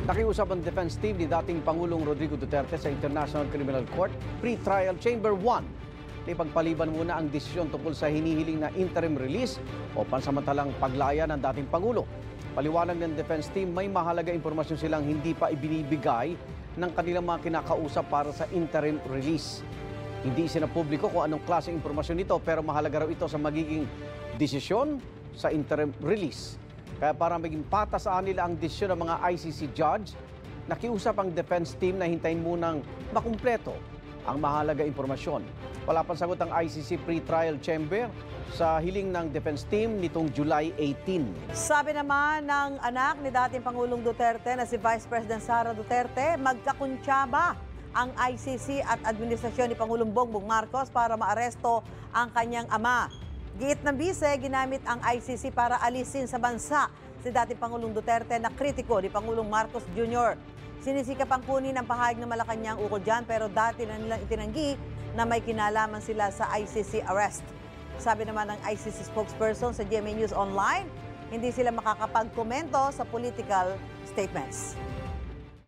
Nakiusap ang defense team ni dating Pangulong Rodrigo Duterte sa International Criminal Court Pre-Trial Chamber 1. Ipagpaliban muna ang desisyon tungkol sa hinihiling na interim release o pansamantalang paglaya ng dating Pangulo. Paliwanag ng defense team, may mahalaga impormasyon silang hindi pa ibinibigay ng kanilang mga kinakausap para sa interim release. Hindi sinapubliko kung anong klaseng impormasyon ito, pero mahalaga raw ito sa magiging desisyon sa interim release. Kaya para maging patas sa nila ang desisyon ng mga ICC judge, nakiusap ang defense team na hintayin munang makumpleto ang mahalaga impormasyon. Wala pang sagot ang ICC Pre-Trial Chamber sa hiling ng defense team nitong July 18. Sabi naman ng anak ni dating Pangulong Duterte na si Vice President Sara Duterte, magkakuntsaba ang ICC at administrasyon ni Pangulong Bongbong Marcos para maaresto ang kanyang ama. Giit ng bise, ginamit ang ICC para alisin sa bansa si dating Pangulong Duterte na kritiko ni Pangulong Marcos Jr. Sinisikap ang kunin ang pahayag ng Malacanang ukol dyan, pero dati na nilang itinanggi na may kinalaman sila sa ICC arrest. Sabi naman ng ICC spokesperson sa GMA News Online, hindi sila makakapagkomento sa political statements.